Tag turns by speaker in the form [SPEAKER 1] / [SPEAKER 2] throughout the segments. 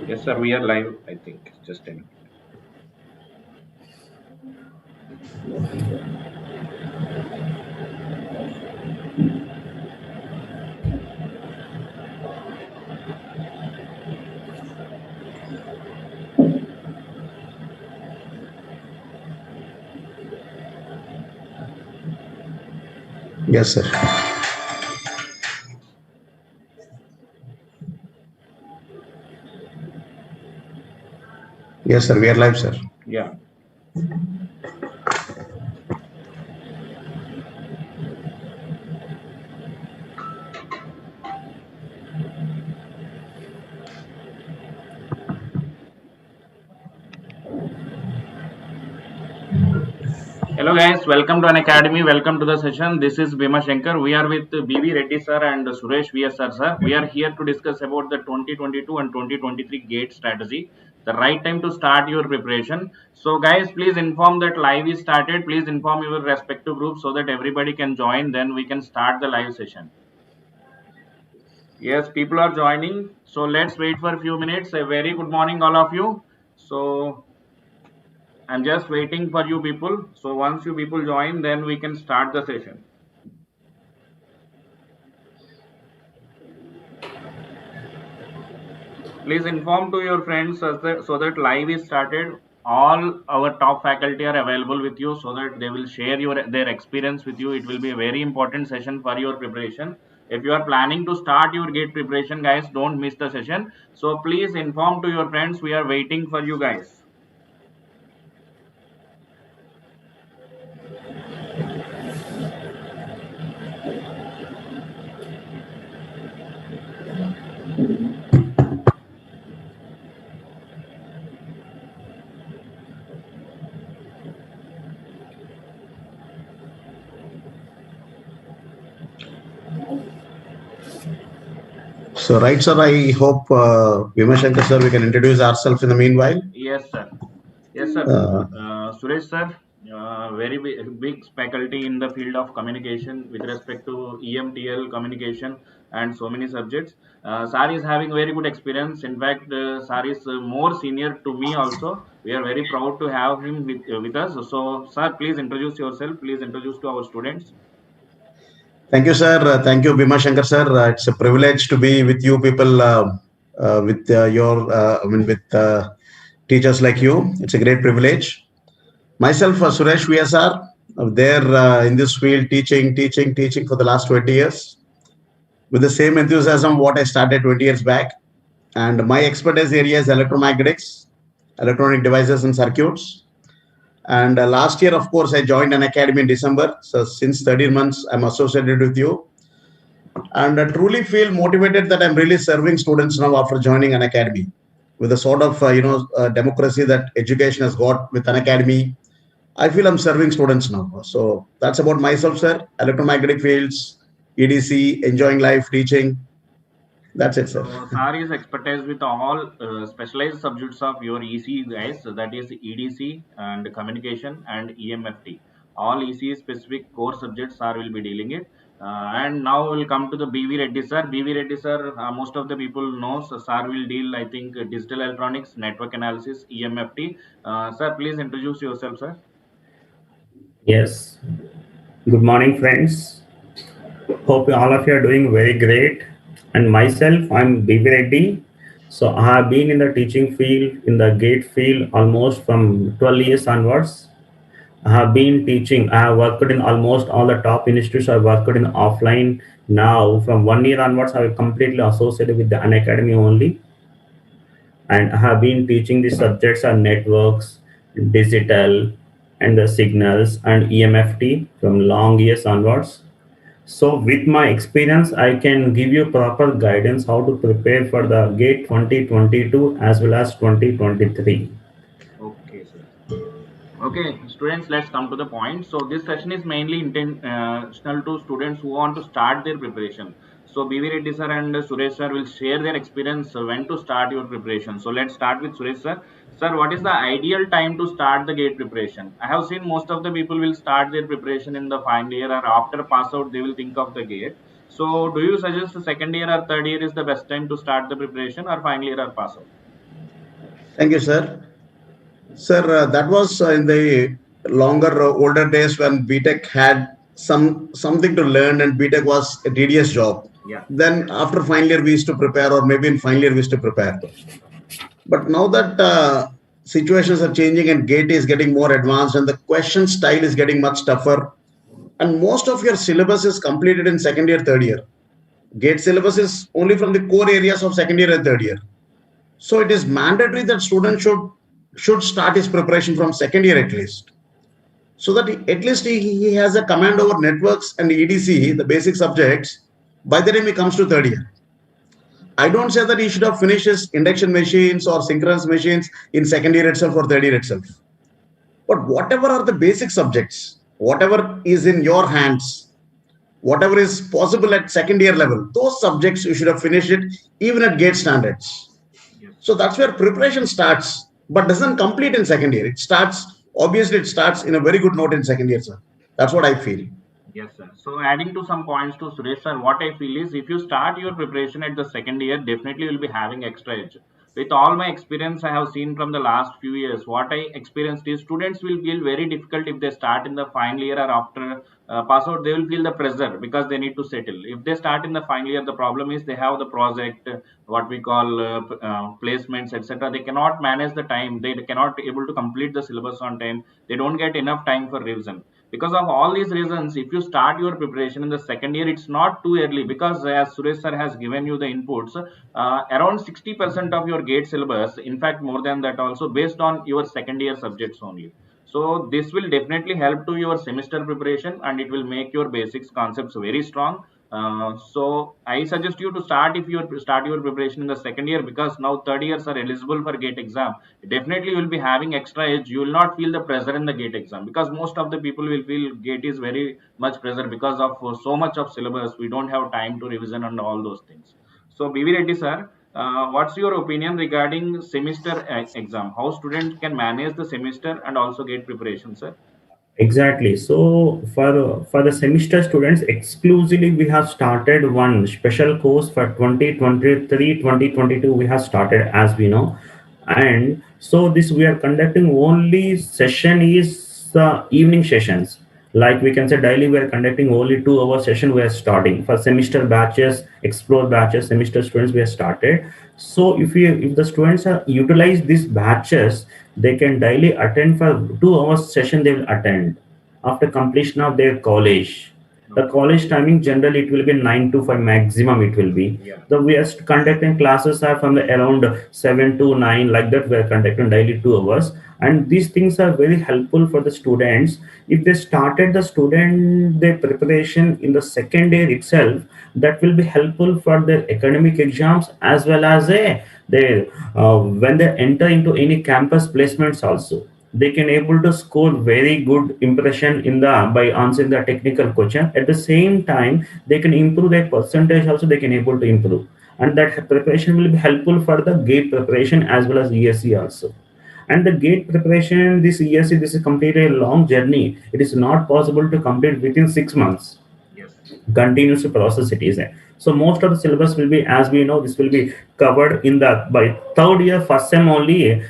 [SPEAKER 1] Yes, sir. We are live, I think. Just a minute.
[SPEAKER 2] Yes, sir. Yes, sir. We are live, sir.
[SPEAKER 1] Yeah. Hello, guys. Welcome to an academy. Welcome to the session. This is Bhima Shankar. We are with BB Reddy sir and Suresh VSR sir. We are here to discuss about the 2022 and 2023 GATE strategy. The right time to start your preparation. So, guys, please inform that live is started. Please inform your respective groups so that everybody can join. Then we can start the live session. Yes, people are joining. So let's wait for a few minutes. A very good morning, all of you. So I'm just waiting for you people. So once you people join, then we can start the session. Please inform to your friends so that live is started. All our top faculty are available with you so that they will share their experience with you. It will be a very important session for your preparation. If you are planning to start your gate preparation, guys, don't miss the session. So please inform to your friends. We are waiting for you guys.
[SPEAKER 2] So, right, sir. I hope Bhimashankar, sir, we can introduce ourselves in the meanwhile.
[SPEAKER 1] Yes, sir. Yes, sir.
[SPEAKER 2] Uh,
[SPEAKER 1] Suresh, sir, very big faculty in the field of communication with respect to EMTL communication and so many subjects. Sir is having very good experience. In fact, Sir is more senior to me also. We are very proud to have him with us. So, sir, please introduce yourself. Please introduce to our students.
[SPEAKER 2] Thank you, sir. Thank you, Bhimashankar, sir. It's a privilege to be with you people, with with teachers like you. It's a great privilege. Myself, Suresh VSR, there in this field, teaching for the last 20 years with the same enthusiasm what I started 20 years back. And my expertise area is electromagnetics, electronic devices and circuits. And last year, of course, I joined an academy in December. So since 13 months, I'm associated with you. And I truly feel motivated that I'm really serving students now after joining an academy with the sort of, democracy that education has got with an academy. I feel I'm serving students now. So that's about myself, sir. Electromagnetic fields, EDC, enjoying life, teaching. That's it, sir.
[SPEAKER 1] So, SAR is expertise with all specialized subjects of your EC guys. So that is EDC and communication and EMFT. All EC specific core subjects SAR will be dealing it. And now we'll come to the BV Reddy sir. BV Reddy sir, most of the people know. So SAR will deal, I think, digital electronics, network analysis, EMFT. Sir, please introduce yourself, sir.
[SPEAKER 3] Yes. Good morning, friends. Hope all of you are doing very great. And myself, I'm Bibi Reddy. So I have been in the teaching field, in the GATE field, almost from 12 years onwards. I have been teaching. I have worked in almost all the top institutes. I worked in offline. Now, from 1 year onwards, I have completely associated with the Unacademy only. And I have been teaching the subjects on networks, digital, and the signals and EMFT from long years onwards. So with my experience, I can give you proper guidance how to prepare for the GATE 2022 as well as 2023.
[SPEAKER 1] Okay, sir. Okay, students, let's come to the point. So this session is mainly intentional to students who want to start their preparation. So BV Reddy sir and Suresh sir will share their experience when to start your preparation. So let's start with Suresh sir. Sir, what is the ideal time to start the gate preparation? I have seen most of the people will start their preparation in the final year or after pass out they will think of the gate. So do you suggest the second year or third year is the best time to start the preparation or final year or pass out?
[SPEAKER 2] Thank you, sir. Sir, that was in the longer, older days when BTech had something to learn and BTech was a tedious job.
[SPEAKER 1] Yeah.
[SPEAKER 2] Then after final year we used to prepare, or maybe in final year we used to prepare. But now that situations are changing and GATE is getting more advanced and the question style is getting much tougher, and most of your syllabus is completed in second year, third year. GATE syllabus is only from the core areas of second year and third year. So it is mandatory that student should start his preparation from second year at least, so that at least he has a command over networks and EDC, the basic subjects, by the time he comes to third year. I don't say that he should have finished his induction machines or synchronous machines in second year itself or third year itself. But whatever are the basic subjects, whatever is in your hands, whatever is possible at second year level, those subjects you should have finished it even at GATE standards.
[SPEAKER 1] Yes.
[SPEAKER 2] So that's where preparation starts, but doesn't complete in second year. It starts, obviously, it starts in a very good note in second year, sir. That's what I feel.
[SPEAKER 1] Yes, sir. So adding to some points to Suresh sir, what I feel is if you start your preparation at the second year, definitely you'll be having extra edge. With all my experience I have seen from the last few years, what I experienced is students will feel very difficult if they start in the final year or after pass out, they will feel the pressure because they need to settle. If they start in the final year, the problem is they have the project, what we call placements, etc. They cannot manage the time. They cannot able to complete the syllabus on time. They don't get enough time for revision. Because of all these reasons, if you start your preparation in the second year, it's not too early, because as Suresh sir has given you the inputs, around 60% of your GATE syllabus, in fact more than that also, based on your second year subjects only. So this will definitely help to your semester preparation, and it will make your basics concepts very strong. So I suggest you to start, if you start your preparation in the second year, because now third years are eligible for GATE exam. Definitely you will be having extra edge. You will not feel the pressure in the GATE exam, because most of the people will feel GATE is very much pressure because of so much of syllabus. We don't have time to revision and all those things. So BV Reddy sir, what's your opinion regarding semester exam? How students can manage the semester and also GATE preparation, sir?
[SPEAKER 3] Exactly. So for the semester students exclusively, we have started one special course for 2023, 2022. We have started, as we know, and so this we are conducting only session is the evening sessions. Like we can say daily, we are conducting only 2 hour session. We are starting for semester batches, explore batches, semester students. We have started. So if the students are utilize these batches, they can daily attend for 2 hours session. They will attend after completion of their college. The
[SPEAKER 1] Okay.
[SPEAKER 3] college timing generally it will be 9 to 5 maximum. It will be
[SPEAKER 1] Yeah.
[SPEAKER 3] the we are conducting classes are from the around 7 to 9, like that. We are conducting daily 2 hours, and these things are very helpful for the students. If they started the student their preparation in the second year itself, that will be helpful for their academic exams as well as they when they enter into any campus placements also, they can able to score very good impression in the by answering the technical question. At the same time, they can improve their percentage also, they can able to improve, and that preparation will be helpful for the GATE preparation as well as ESE also. And the GATE preparation, this ESE, this is completely a long journey. It is not possible to complete within 6 months.
[SPEAKER 1] Yes.
[SPEAKER 3] Continuous process it is. So most of the syllabus will be, as we know, this will be covered in the by third year first sem only.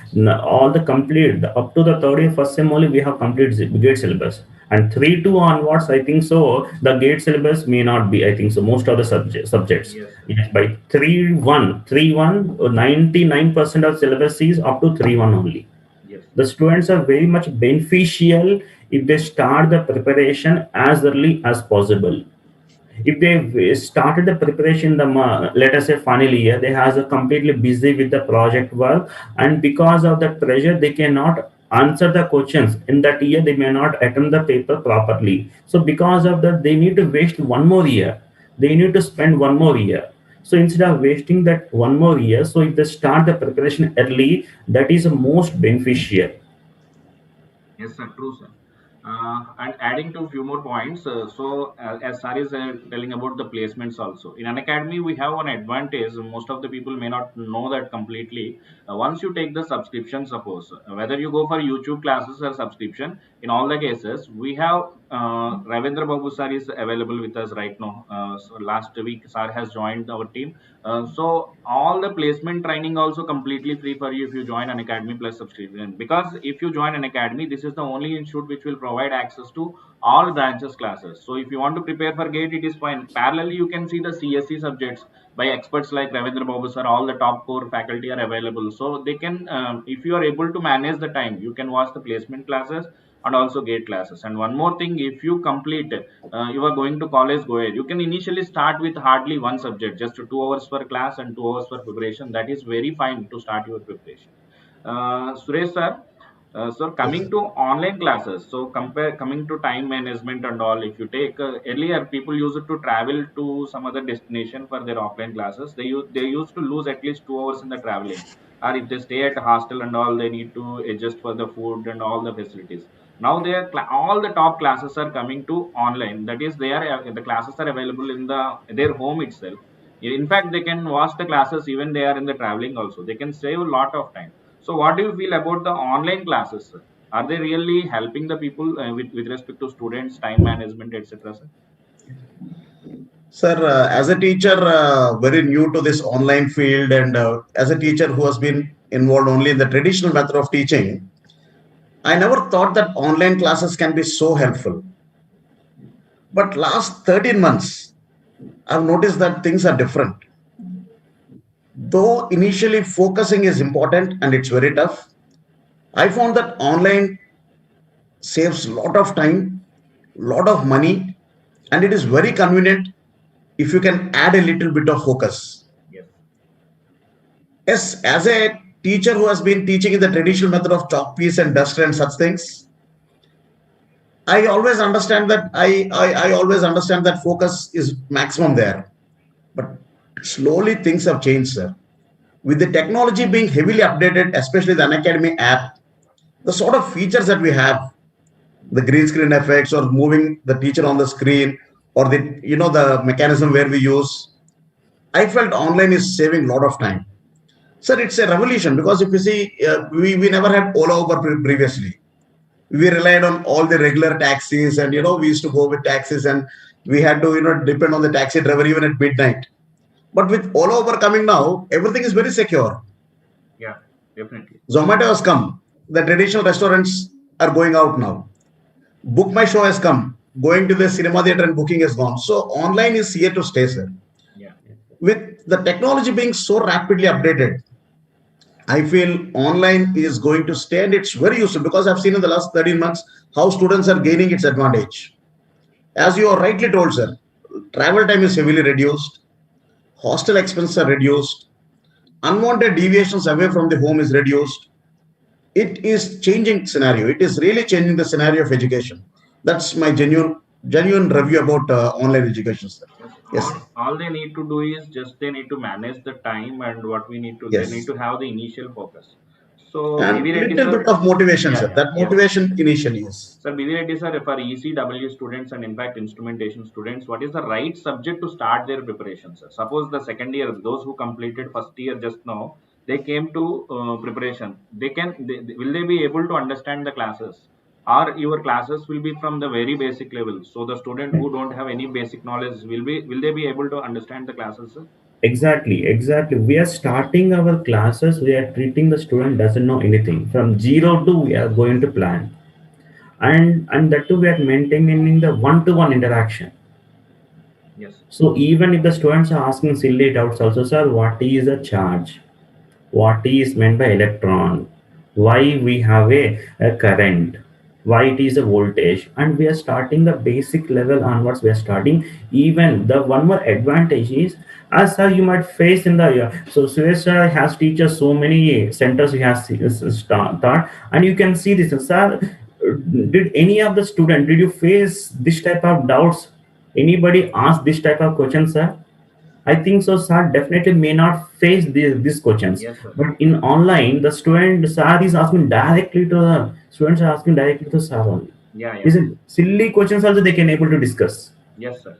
[SPEAKER 3] All the complete up to the third year first sem only we have complete GATE syllabus, and 3 2 onwards I think so the GATE syllabus may not be, I think so, most of the subjects.
[SPEAKER 1] Yes.
[SPEAKER 3] Yes, by 3 1 99% of syllabus is up to 3 1 only.
[SPEAKER 1] Yes.
[SPEAKER 3] The students are very much beneficial if they start the preparation as early as possible. If they started the preparation the let us say final year, they has a completely busy with the project work, and because of that pressure they cannot answer the questions in that year. They may not attempt the paper properly, so because of that they need to waste 1 more year. They need to spend 1 more year. So instead of wasting that 1 more year, so if they start the preparation early, that is most beneficial.
[SPEAKER 1] Yes, sir. True, sir. And adding to a few more points, as Sari is telling about the placements also. In an academy, we have one advantage. Most of the people may not know that completely. Once you take the subscription, suppose whether you go for YouTube classes or subscription, in all the cases, we have Ravindra Babu sir is available with us right now. So last week, sir has joined our team. So all the placement training also completely free for you if you join an academy plus subscription. Because if you join an academy, this is the only institute which will provide access to all branches classes. So if you want to prepare for GATE, it is fine. Parallelly, you can see the CSE subjects by experts like Ravindra Babu sir. All the top core faculty are available. So they can, if you are able to manage the time, you can watch the placement classes and also GATE classes. And one more thing, if you complete you are going to college, go ahead, you can initially start with hardly one subject, just 2 hours per class and 2 hours for preparation. That is very fine to start your preparation. Suresh sir, so
[SPEAKER 2] Yes.
[SPEAKER 1] coming to online classes, so coming to time management and all, if you take earlier people used to travel to some other destination for their offline classes. They used to lose at least 2 hours in the traveling, or if they stay at a hostel and all, they need to adjust for the food and all the facilities. Now they are all the top classes are coming to online. That is, they are the classes are available in their home itself. In fact, they can watch the classes even they are in the traveling also. They can save a lot of time. So what do you feel about the online classes, sir? Are they really helping the people with respect to students, time management, etc., sir?
[SPEAKER 2] Sir, as a teacher, very new to this online field, and as a teacher who has been involved only in the traditional method of teaching, I never thought that online classes can be so helpful. But last 13 months, I've noticed that things are different. Though initially focusing is important and it's very tough, I found that online saves a lot of time, lot of money, and it is very convenient if you can add a little bit of focus.
[SPEAKER 1] Yes.
[SPEAKER 2] Yes, as a teacher who has been teaching in the traditional method of chalk piece and duster and such things, I always understand that I always understand that focus is maximum there. But slowly things have changed, sir. With the technology being heavily updated, especially the Unacademy app, the sort of features that we have, the green screen effects or moving the teacher on the screen, or the mechanism where we use, I felt online is saving a lot of time. Sir, it's a revolution because if you see, we never had Ola Uber previously. We relied on all the regular taxis, and we used to go with taxis, and we had to depend on the taxi driver even at midnight. But with Ola Uber coming now, everything is very secure.
[SPEAKER 1] Yeah, definitely.
[SPEAKER 2] Zomato has come. The traditional restaurants are going out now. Book My Show has come. Going to the cinema theater and booking is gone. So online is here to stay, sir.
[SPEAKER 1] Yeah.
[SPEAKER 2] With the technology being so rapidly updated, I feel online is going to stay, and it's very useful because I've seen in the last 13 months how students are gaining its advantage. As you are rightly told, sir, travel time is heavily reduced, hostel expenses are reduced, unwanted deviations away from the home is reduced. It is changing scenario. It is really changing the scenario of education. That's my genuine review about online education, sir.
[SPEAKER 1] Yes.
[SPEAKER 2] Yes,
[SPEAKER 1] All they need to do is just they need to manage the time, and what we need to they need
[SPEAKER 2] yes,
[SPEAKER 1] to have the initial focus. So
[SPEAKER 2] and
[SPEAKER 1] BV Reddy
[SPEAKER 2] little bit
[SPEAKER 1] sir,
[SPEAKER 2] of motivation,
[SPEAKER 1] yeah,
[SPEAKER 2] sir.
[SPEAKER 1] yeah,
[SPEAKER 2] That
[SPEAKER 1] yes.
[SPEAKER 2] motivation initially is.
[SPEAKER 1] Sir, BV Reddy sir, for ECW students and in fact instrumentation students, what is the right subject to start their preparation, sir? Suppose the second year, those who completed first year just now, they came to preparation. Will they be able to understand the classes? Or your classes will be from the very basic level. So the student who don't have any basic knowledge will they be able to understand the classes, sir?
[SPEAKER 3] Exactly. We are starting our classes. We are treating the student doesn't know anything. From zero to we are going to plan, and that too we are maintaining the one-to-one interaction.
[SPEAKER 1] Yes.
[SPEAKER 3] So even if the students are asking silly doubts, also, sir, what is a charge? What is meant by electron? Why we have a current? Why it is a voltage? And we are starting the basic level onwards. We are starting. Even the one more advantage is, as sir you might face in the so Suresh sir has teachers so many centers he has taught, and you can see this, sir. Did any of the student did you face this type of doubts? Anybody ask this type of questions, sir? I think so, sir. Definitely may not face these questions.
[SPEAKER 1] Yes, sir.
[SPEAKER 3] But in online, the student sir is asking directly to the students are asking directly to sir only.
[SPEAKER 1] Yeah, yeah.
[SPEAKER 3] Isn't silly questions also they can able to discuss.
[SPEAKER 1] Yes, sir.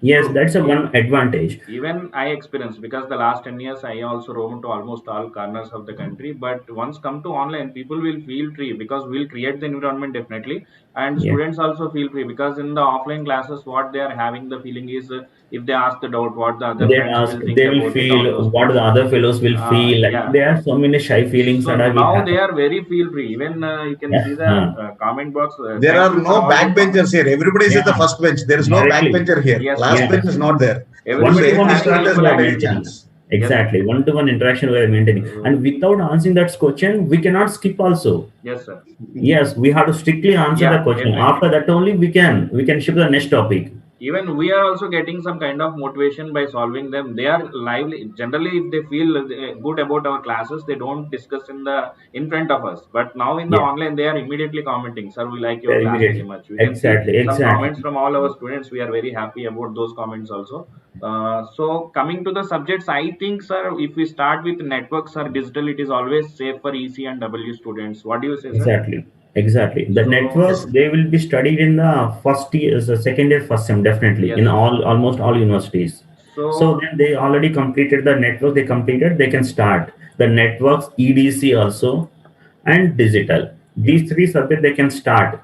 [SPEAKER 3] Yes,
[SPEAKER 1] True.
[SPEAKER 3] that's a one advantage.
[SPEAKER 1] Even I experienced, because the last 10 years I also roam to almost all corners of the country. But once come to online, people will feel free because we'll create the environment definitely, and
[SPEAKER 3] Yeah,
[SPEAKER 1] students also feel free because in the offline classes, what they are having the feeling is, if they ask the doubt, what the other
[SPEAKER 3] they
[SPEAKER 1] friends
[SPEAKER 3] ask,
[SPEAKER 1] will think
[SPEAKER 3] they will
[SPEAKER 1] about it, all
[SPEAKER 3] feel
[SPEAKER 1] those
[SPEAKER 3] what
[SPEAKER 1] things.
[SPEAKER 3] the other fellows will feel, like
[SPEAKER 1] Yeah.
[SPEAKER 3] there are so many shy feelings
[SPEAKER 1] So
[SPEAKER 3] that I will
[SPEAKER 1] now
[SPEAKER 3] have.
[SPEAKER 1] they are very feel free. Even you can
[SPEAKER 3] Yeah,
[SPEAKER 1] see the comment box.
[SPEAKER 2] There
[SPEAKER 1] Thank
[SPEAKER 2] are
[SPEAKER 1] you for
[SPEAKER 2] no
[SPEAKER 1] all your
[SPEAKER 2] backbenchers
[SPEAKER 1] comments.
[SPEAKER 2] here. Everybody is at the
[SPEAKER 3] yeah,
[SPEAKER 2] first bench. There is no
[SPEAKER 3] directly.
[SPEAKER 2] backbencher here.
[SPEAKER 1] Yes,
[SPEAKER 2] Last
[SPEAKER 1] yes,
[SPEAKER 3] Yeah,
[SPEAKER 2] bench
[SPEAKER 1] yes.
[SPEAKER 2] is not there.
[SPEAKER 1] Everybody
[SPEAKER 2] So
[SPEAKER 1] is
[SPEAKER 3] one-to-one
[SPEAKER 2] any
[SPEAKER 1] having
[SPEAKER 2] student has
[SPEAKER 3] interaction we
[SPEAKER 1] equal
[SPEAKER 3] are
[SPEAKER 2] got any
[SPEAKER 1] ability.
[SPEAKER 3] maintaining.
[SPEAKER 2] chance.
[SPEAKER 1] Yes, sir.
[SPEAKER 3] Exactly, one-to-one interaction we are maintaining, and without answering that question, we cannot skip also.
[SPEAKER 1] Yes, sir.
[SPEAKER 3] Yes, we have to strictly answer the
[SPEAKER 1] Yeah,
[SPEAKER 3] question.
[SPEAKER 1] definitely.
[SPEAKER 3] After that only we can shift the next topic.
[SPEAKER 1] Even we are also getting some kind of motivation by solving them. They are lively. Generally, if they feel good about our classes, they don't discuss in front of us. But now in the
[SPEAKER 3] Yeah,
[SPEAKER 1] online, they are immediately commenting, "Sir, we like your
[SPEAKER 3] very
[SPEAKER 1] class very
[SPEAKER 3] immediately.
[SPEAKER 1] much." We can see
[SPEAKER 3] Exactly,
[SPEAKER 1] some comments
[SPEAKER 3] exactly,
[SPEAKER 1] from all our students. We are very happy about those comments also. So coming to the subjects, I think, sir, if we start with networks or digital, it is always safe for EC and W students. What do you say, sir?
[SPEAKER 3] exactly, exactly. The
[SPEAKER 1] So
[SPEAKER 3] networks
[SPEAKER 2] Yes.
[SPEAKER 3] they will be studied in the first year, the second year, first sem, definitely in
[SPEAKER 1] yes,
[SPEAKER 3] all almost all universities. So
[SPEAKER 1] so
[SPEAKER 3] then they already completed the network. They completed. They can start the networks, EDC also, and digital.
[SPEAKER 1] yeah.
[SPEAKER 3] These three subjects they can start.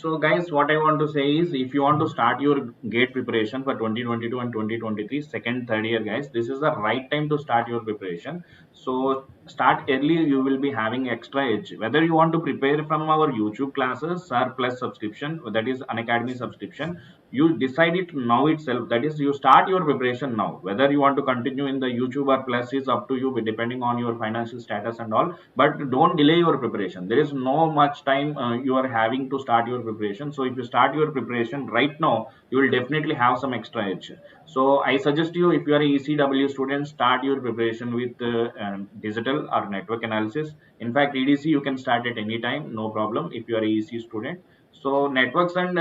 [SPEAKER 1] So, guys, what I want to say is, if you want to start your GATE preparation for 2022 and 2023, second, third year, guys, this is the right time to start your preparation. So, start early, you will be having extra edge. Whether you want to prepare from our YouTube classes or plus subscription, that is an academy subscription, you decide it now itself. That is, you start your preparation now. Whether you want to continue in the YouTube or plus is up to you, depending on your financial status and all. But don't delay your preparation. There is no much time you are having to start your preparation. So if you start your preparation right now, you will definitely have some extra edge. So I suggest you, if you are a ECW student, start your preparation with digital or network analysis. In fact, EDC you can start at any time, no problem, if you are a EC student. So networks and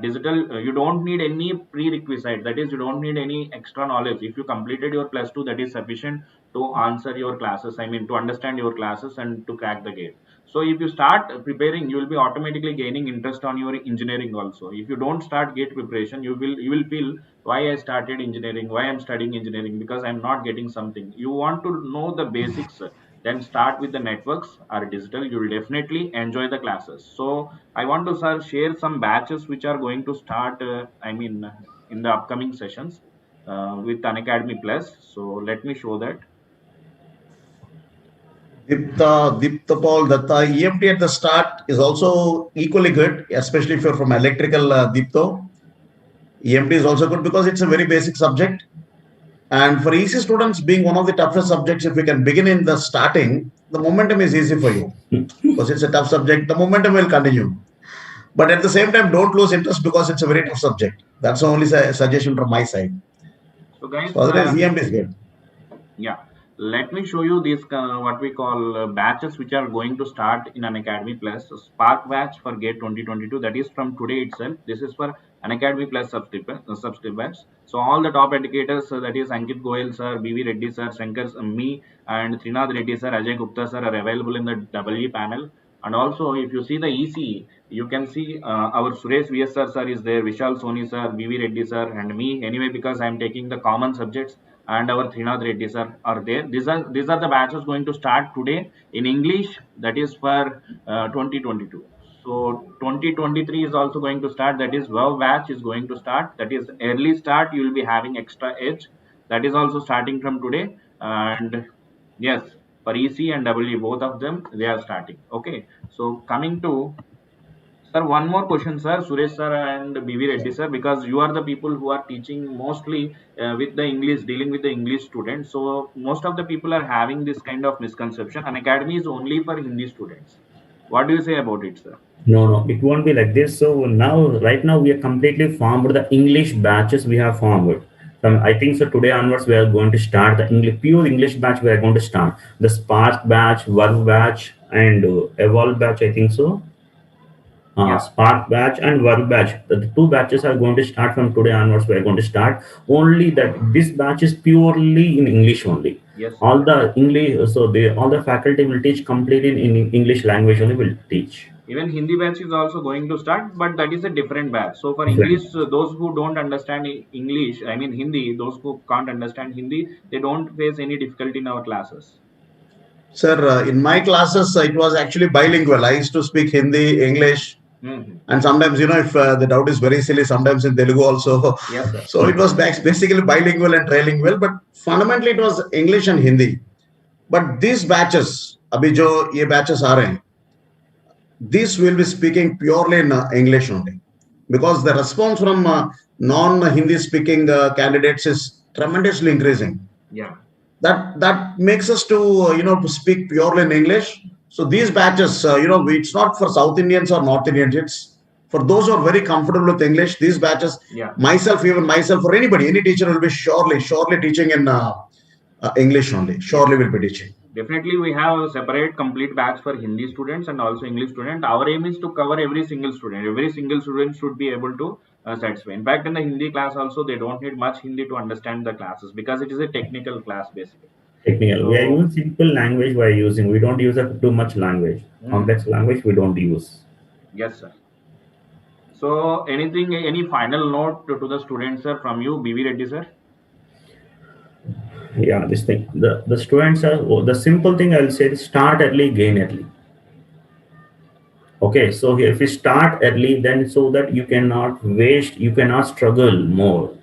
[SPEAKER 1] digital, you don't need any prerequisite. That is, you don't need any extra knowledge. If you completed your plus two, that is sufficient to answer your classes. I mean, to understand your classes and to crack the gate. So if you start preparing, you will be automatically gaining interest on your engineering also. If you don't start gate preparation, you will feel, why I started engineering, why I'm studying engineering, because I'm not getting something. You want to know the basics, then start with the networks or digital. You will definitely enjoy the classes. So I want to, sir, share some batches which are going to start. I mean, in the upcoming sessions with Unacademy Plus. So let me show that.
[SPEAKER 2] Diptapal Datta, EMT at the start is also equally good, especially if you're from electrical Dipto. EMT is also good because it's a very basic subject. And for EC students, being one of the toughest subjects, if we can begin in the starting, the momentum is easy for you because it's a tough subject. The momentum will continue. But at the same time, don't lose interest because it's a very tough subject. That's the only suggestion from my side.
[SPEAKER 1] So guys,
[SPEAKER 2] So otherwise, EMT is good.
[SPEAKER 1] yeah, let me show you these what we call batches which are going to start in Unacademy Plus. So Spark batch for Gate 2022, that is from today itself. This is for Unacademy Plus subscribers. So all the top educators, that is Ankit Goyal sir, BV Reddy sir, Shankar, me, and Trinath Reddy sir, Ajay Gupta sir are available in the WE panel. And also, if you see the EC, you can see our Suresh VSR sir is there, Vishal Soni sir, BV Reddy sir, and me. Anyway, because I am taking the common subjects, and our Trinath Reddy sir are there. These are the batches going to start today in English. That is for 2022. So 2023 is also going to start. That is Wow batch is going to start. That is early start. You will be having extra edge. That is also starting from today. And yes, for EC and W, both of them, they are starting. Okay. So coming to, sir, one more question, sir, Suresh sir and BV Reddy sir, because you are the people who are teaching mostly with the English, dealing with the English students. So most of the people are having this kind of misconception. An academy is only for Hindi students. What do you say about it, sir?
[SPEAKER 3] No, no, it won't be like this. So now, right now, we are completely formed the English batches we have formed. From I think so today onwards, we are going to start the English pure English batch. We are going to start the Spark batch, Verb batch, and Evolve batch. I think so.
[SPEAKER 1] Yeah.
[SPEAKER 3] Spark batch and Verb batch. The two batches are going to start from today onwards. We are going to start only that this batch is purely in English only.
[SPEAKER 1] Yes, sir.
[SPEAKER 3] All the English, so all the faculty will teach completely in English language only will teach.
[SPEAKER 1] Even Hindi batch is also going to start, but that is a different batch. So for
[SPEAKER 3] Different.
[SPEAKER 1] English, those who don't understand English, I mean Hindi, those who can't understand Hindi, they don't face any difficulty in our classes.
[SPEAKER 2] Sir, in my classes, it was actually bilingual. I used to speak Hindi, English, and sometimes, if the doubt is very silly, sometimes in Telugu also.
[SPEAKER 1] Yes, sir.
[SPEAKER 2] So it was basically bilingual and trilingual, but fundamentally it was English and Hindi. But these batches, abhi jo ye batches are rahe, these will be speaking purely in English only, because the response from non-Hindi speaking candidates is tremendously increasing.
[SPEAKER 1] Yeah.
[SPEAKER 2] That makes us to to speak purely in English. So these batches, it's not for South Indians or North Indians. It's for those who are very comfortable with English. These batches,
[SPEAKER 1] Yeah.
[SPEAKER 2] even myself, or anybody, any teacher will be surely teaching in English only. Surely will be teaching.
[SPEAKER 1] Definitely, we have a separate complete batch for Hindi students and also English student. Our aim is to cover every single student. Every single student should be able to satisfy. In fact, in the Hindi class also, they don't need much Hindi to understand the classes because it is a technical class basically.
[SPEAKER 3] Technical. We are using simple language we are using. We don't use too much language. Complex language we don't use.
[SPEAKER 1] Yes, sir. So, any final note to the students, sir, from you, BV Reddy, sir?
[SPEAKER 3] Yeah, this thing. The students are the simple thing I'll say is start early, gain early. Okay, so if we start early, then so that you cannot waste, you cannot struggle more.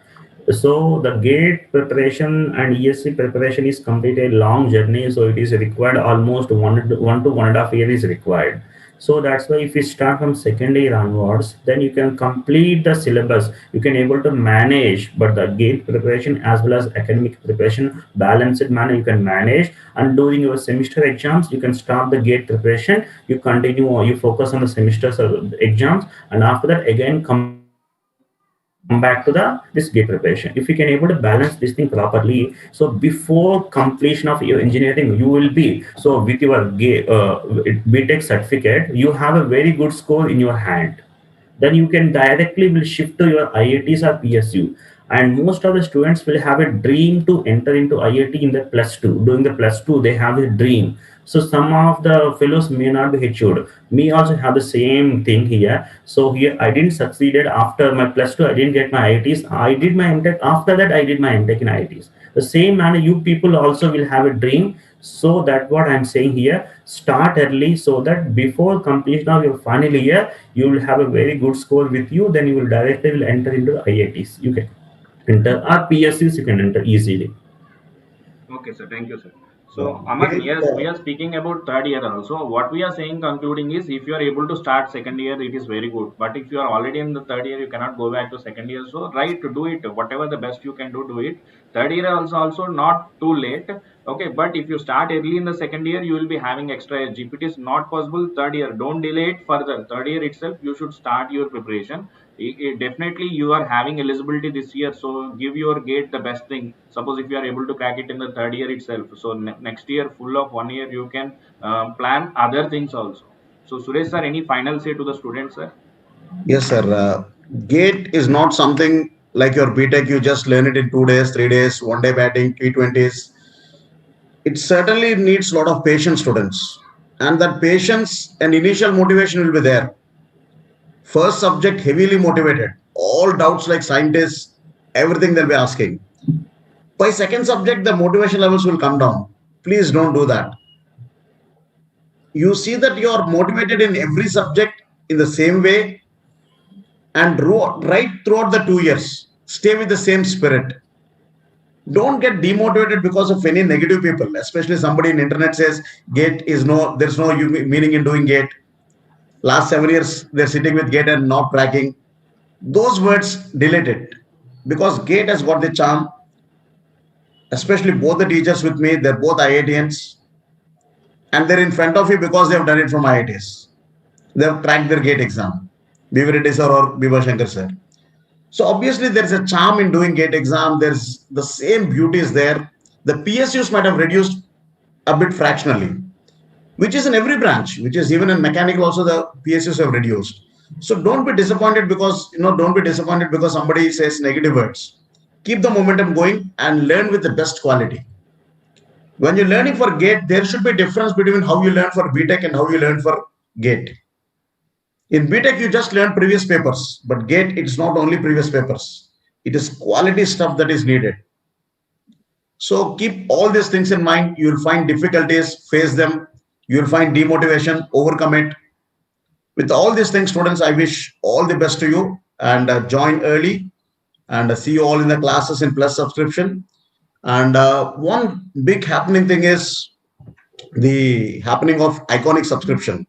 [SPEAKER 3] So the GATE preparation and ESC preparation is completely a long journey. So it is required almost 1 to 1.5 years is required. So that's why if you start from second year onwards, then you can complete the syllabus. You can able to manage, but the GATE preparation as well as academic preparation, balanced manner you can manage. And during your semester exams, you can start the GATE preparation. You continue or you focus on the semester exams, and after that again come back to this GATE preparation. If you can able to balance this thing properly, so before completion of your engineering, you will be so with your BTech certificate, you have a very good score in your hand. Then you can directly will shift to your IITs or PSU. And most of the students will have a dream to enter into IIT in the +2. During the +2, they have a dream. So some of the fellows may not be HO'd. Me also have the same thing here. So here I didn't succeeded after my +2. I didn't get my IITs. I did my MTech. After that, I did my MTech in IITs. The same manner, you people also will have a dream. So that's what I'm saying here. Start early so that before completion of your final year, you will have a very good score with you. Then you will directly will enter into IITs. You can enter or PSUs. You can enter easily.
[SPEAKER 1] Okay, sir. Thank you, sir. So, Aman, yes, we are speaking about third year also. What we are saying, concluding is, if you are able to start second year, it is very good. But if you are already in the third year, you cannot go back to second year. So, right, to do it, whatever the best you can do it. Third year also not too late. Okay, but if you start early in the second year, you will be having extra year. GPT is not possible. Third year, don't delay it further. Third year itself, you should start your preparation. Definitely you are having eligibility this year, so give your GATE the best thing. Suppose if you are able to crack it in the third year itself, so next year full of 1 year you can plan other things also. So Suresh sir, any final say to the students, sir?
[SPEAKER 2] Yes, sir. GATE is not something like your BTech. You just learn it in 2 days, 3 days, 1 day batting, T20s. It certainly needs a lot of patience, students, and that patience and initial motivation will be there. First subject heavily motivated, all doubts like scientists, everything they'll be asking. By second subject, the motivation levels will come down. Please don't do that. You see that you are motivated in every subject in the same way, and right throughout the 2 years, stay with the same spirit. Don't get demotivated because of any negative people, especially somebody in internet says GATE is there's no meaning in doing GATE. Last 7 years, they're sitting with GATE and not cracking. Those words, delete it. Because GATE has got the charm. Especially both the teachers with me, they're both IITians. And they're in front of you because they've done it from IITs. They've cracked their GATE exam. BV Reddy sir or Bhima Shankar sir. So obviously there's a charm in doing GATE exam. There's the same beauty is there. The PSUs might have reduced a bit fractionally, which is in every branch, which is even in mechanical also the PSUs have reduced. So don't be disappointed because, somebody says negative words. Keep the momentum going and learn with the best quality. When you're learning for GATE, there should be a difference between how you learn for BTech and how you learn for GATE. In BTech, you just learn previous papers, but GATE, it's not only previous papers. It is quality stuff that is needed. So keep all these things in mind. You'll find difficulties, face them. You'll find demotivation, overcome it. With all these things, students, I wish all the best to you, and join early, and see you all in the classes in Plus subscription. And one big happening thing is the happening of iconic subscription.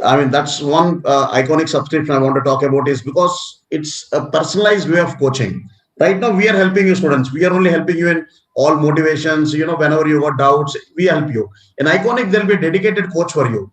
[SPEAKER 2] I mean, that's one iconic subscription I want to talk about, is because it's a personalized way of coaching. Right now, we are helping you, students. We are only helping you in all motivations. Whenever you got doubts, we help you. In iconic, there'll be a dedicated coach for you.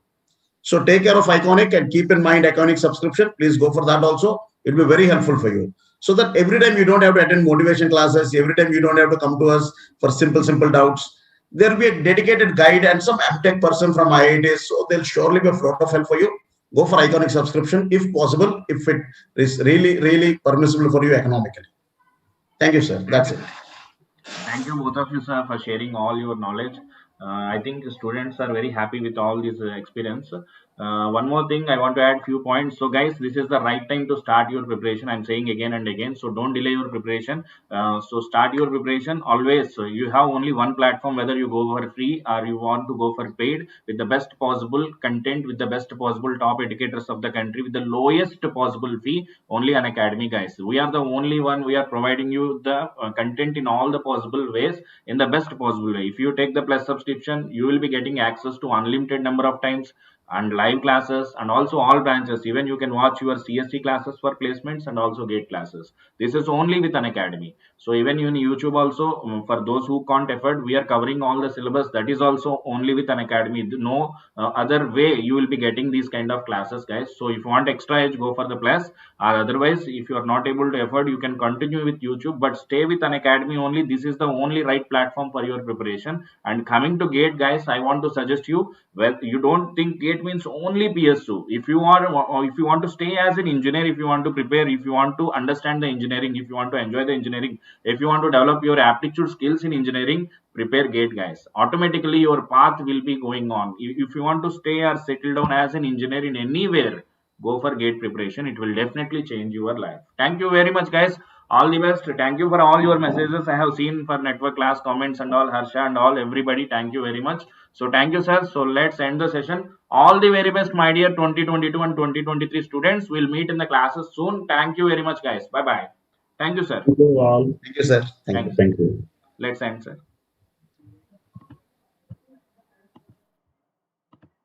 [SPEAKER 2] So take care of iconic and keep in mind iconic subscription. Please go for that also. It will be very helpful for you. So that every time you don't have to attend motivation classes, every time you don't have to come to us for simple doubts, there will be a dedicated guide and some MTech person from IITs. So there'll surely be a lot of help for you. Go for iconic subscription if possible, if it is really permissible for you economically. Thank you, sir. That's it.
[SPEAKER 1] Thank you both of you, sir, for sharing all your knowledge. I think students are very happy with all this experience. One more thing, I want to add few points. So guys, this is the right time to start your preparation. I'm saying again and again. So don't delay your preparation. So start your preparation always. You have only one platform, whether you go for free or you want to go for paid, with the best possible content, with the best possible top educators of the country, with the lowest possible fee, only Unacademy, guys. We are the only one. We are providing you the content in all the possible ways, in the best possible way. If you take the Plus subscription, you will be getting access to unlimited number of times and live classes, and also all branches. Even you can watch your CSC classes for placements and also GATE classes. This is only with Unacademy. So even in YouTube also, for those who can't afford, we are covering all the syllabus. That is also only with Unacademy. No other way you will be getting these kind of classes, guys. So if you want extra edge, go for the Plus. Otherwise, if you are not able to afford, you can continue with YouTube, but stay with Unacademy only. This is the only right platform for your preparation. And coming to GATE, guys, I want to suggest you, well, you don't think GATE means only PSU. If you want to stay as an engineer, if you want to prepare, if you want to understand the engineering, if you want to enjoy the engineering, if you want to develop your aptitude skills in engineering, prepare GATE, guys. Automatically your path will be going on. If you want to stay or settle down as an engineer in anywhere, go for GATE preparation. It will definitely change your life. Thank you very much, guys. All the best. Thank you for all your messages. I have seen for network class comments and all, Harsha and all, everybody. Thank you very much. So thank you, sir. So let's end the session. All the very best, my dear 2022 and 2023 students. We'll meet in the classes soon. Thank you very much, guys. Bye bye. Thank you, sir.
[SPEAKER 3] Thank you all.
[SPEAKER 2] Thank you, sir.
[SPEAKER 1] Thank you.
[SPEAKER 3] Thank you.
[SPEAKER 1] Let's end, sir.